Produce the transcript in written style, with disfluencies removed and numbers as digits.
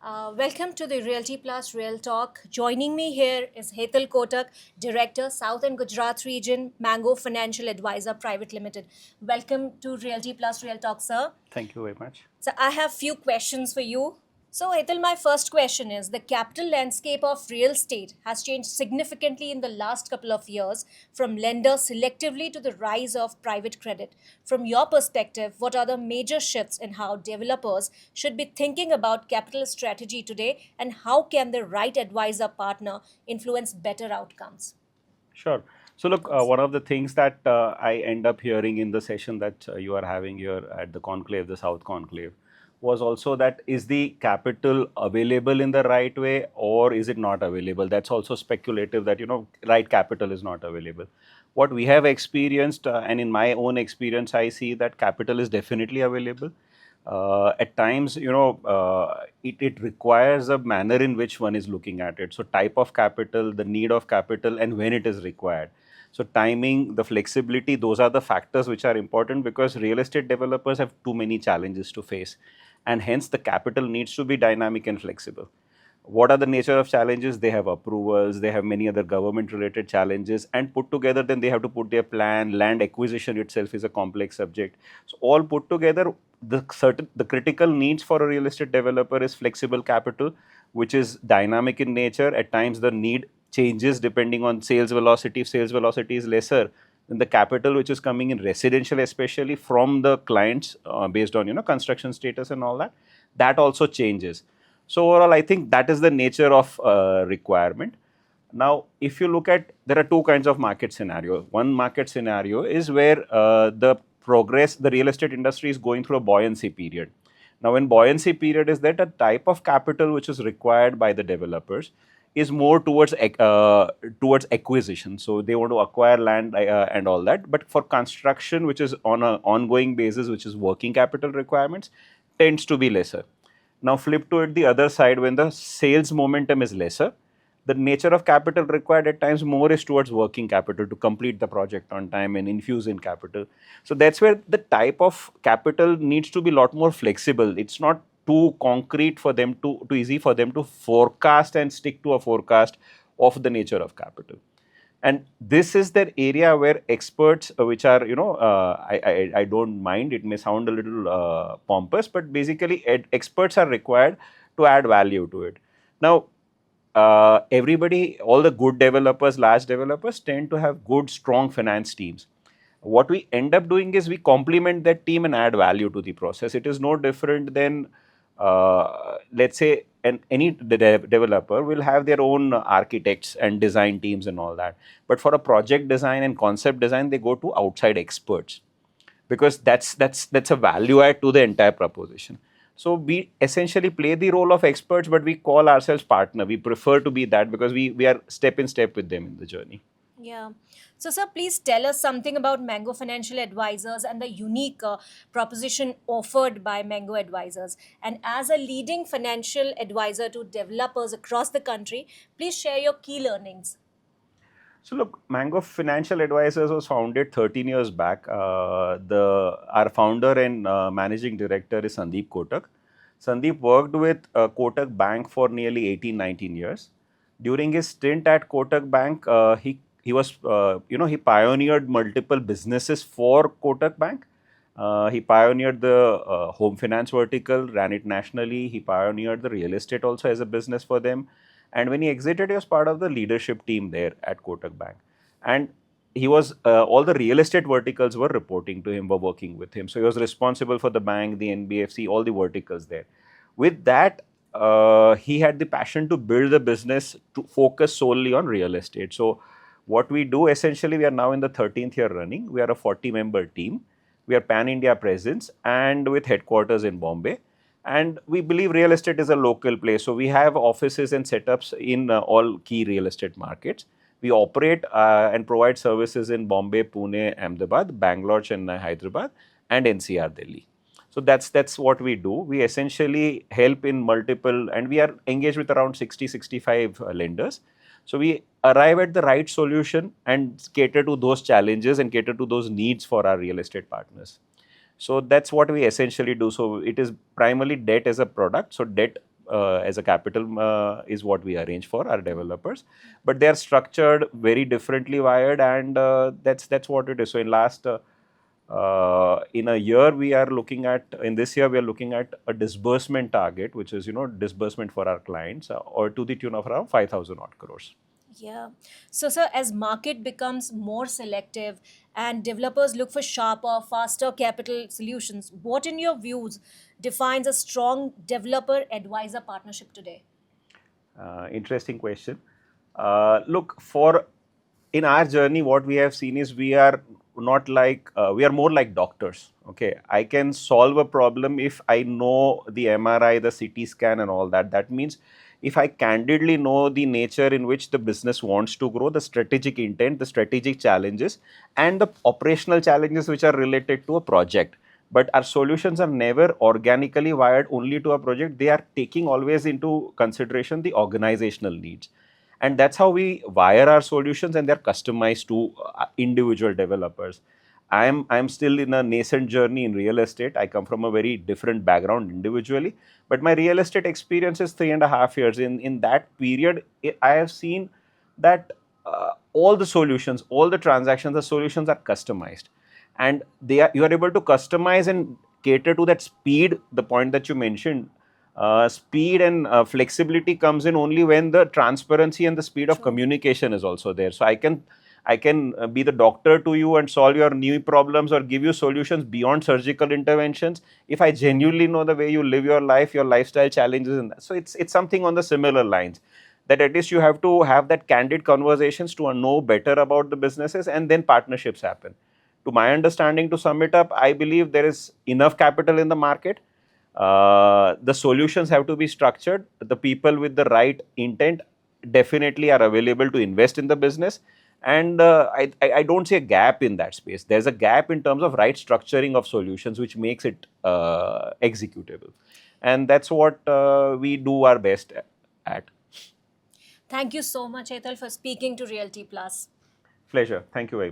Welcome to the Realty Plus Real Talk. Joining me here is Hetal Kotak, Director, South and Gujarat Region, Mango Financial Advisor Private Limited. Welcome to Realty Plus Real Talk, sir. Thank you very much. So I have few questions for you. So, Hetal, my first question is the capital landscape of real estate has changed significantly in the last couple of years from lenders selectively to the rise of private credit. From your perspective, what are the major shifts in how developers should be thinking about capital strategy today, and how can the right advisor partner influence better outcomes? Sure. So look, one of the things that I end up hearing in the session that you are having here at the Conclave, the South Conclave, was also that is the capital available in the right way or is it not available? That's also speculative that, right capital is not available. What we have experienced, and in my own experience, I see that capital is definitely available. At times, it requires a manner in which one is looking at it. So type of capital, the need of capital, and when it is required. So timing, the flexibility, those are the factors which are important because real estate developers have too many challenges to face. And hence the capital needs to be dynamic and flexible. What are the nature of challenges? They have approvals, they have many other government related challenges, and put together then they have to put their plan. Land acquisition itself is a complex subject. So all put together, the critical needs for a real estate developer is flexible capital, which is dynamic in nature. At times the need changes depending on sales velocity. If sales velocity is lesser, then the capital which is coming in residential, especially from the clients, based on construction status and all that, that also changes. So overall, I think that is the nature of requirement. Now, if you look at, there are two kinds of market scenario. One market scenario is where the real estate industry is going through a buoyancy period. Now, when buoyancy period is that a type of capital which is required by the developers is more towards acquisition. So they want to acquire land and all that. But for construction, which is on an ongoing basis, which is working capital requirements, tends to be lesser. Now flip to it the other side, when the sales momentum is lesser, the nature of capital required at times more is towards working capital to complete the project on time and infuse in capital. So that's where the type of capital needs to be a lot more flexible. It's not too concrete for them too easy for them to forecast and stick to a forecast of the nature of capital. And this is that area where experts, which are, I don't mind, it may sound a little pompous, but basically experts are required to add value to it. Now, everybody, all the good developers, large developers tend to have good, strong finance teams. What we end up doing is we complement that team and add value to the process. It is no different than, let's say, any developer will have their own architects and design teams and all that. But for a project design and concept design, they go to outside experts because that's a value add to the entire proposition. So we essentially play the role of experts, but we call ourselves partner. We prefer to be that because we are step in step with them in the journey. Yeah. So, sir, please tell us something about Mango Financial Advisors and the unique proposition offered by Mango Advisors. And as a leading financial advisor to developers across the country, please share your key learnings. So look, Mango Financial Advisors was founded 13 years back. Our founder and managing director is Sandeep Kotak. Sandeep worked with Kotak Bank for nearly 18, 19 years. During his stint at Kotak Bank, he pioneered multiple businesses for Kotak Bank. He pioneered the home finance vertical, ran it nationally. He pioneered the real estate also as a business for them. And when he exited, he was part of the leadership team there at Kotak Bank. And he was, all the real estate verticals were reporting to him, were working with him. So he was responsible for the bank, the NBFC, all the verticals there. With that, he had the passion to build the business to focus solely on real estate. So what we do essentially, we are now in the 13th year running. We are a 40-member team. We are pan-India presence and with headquarters in Bombay. And we believe real estate is a local place. So we have offices and setups in all key real estate markets. We operate and provide services in Bombay, Pune, Ahmedabad, Bangalore, Chennai, Hyderabad, and NCR, Delhi. So that's what we do. We essentially help in multiple, and we are engaged with around 60-65 lenders. So we arrive at the right solution and cater to those challenges and cater to those needs for our real estate partners. So that's what we essentially do. So it is primarily debt as a product. So debt as a capital is what we arrange for our developers, but they are structured very differently wired, and that's what it is. So in a year we are looking at, in this year we are looking at a disbursement target, which is disbursement for our clients, or to the tune of around 5,000 odd crores. Yeah. So, sir, as market becomes more selective and developers look for sharper, faster capital solutions, what, in your views, defines a strong developer-advisor partnership today? Interesting question. Look, for in our journey, what we have seen is we are not like we are more like doctors. Okay, I can solve a problem if I know the MRI, the CT scan, and all that. That means if I candidly know the nature in which the business wants to grow, the strategic intent, the strategic challenges, and the operational challenges which are related to a project. But our solutions are never organically wired only to a project. They are taking always into consideration the organizational needs, and that's how we wire our solutions, and they're customized to individual developers. I'm still in a nascent journey in real estate. I come from a very different background individually, but my real estate experience is 3.5 years. In that period, I have seen that all the solutions, all the transactions, the solutions are customized, and you are able to customize and cater to that speed. The point that you mentioned, speed and flexibility comes in only when the transparency and the speed of True. communication is also there. So I can be the doctor to you and solve your new problems or give you solutions beyond surgical interventions if I genuinely know the way you live your life, your lifestyle challenges, and that. So it's something on the similar lines, that at least you have to have that candid conversations to know better about the businesses, and then partnerships happen. To my understanding, to sum it up, I believe there is enough capital in the market. The solutions have to be structured. The people with the right intent definitely are available to invest in the business. And I don't see a gap in that space. There's a gap in terms of right structuring of solutions, which makes it executable. And that's what we do our best at. Thank you so much, Hetal, for speaking to Realty Plus. Pleasure. Thank you very much.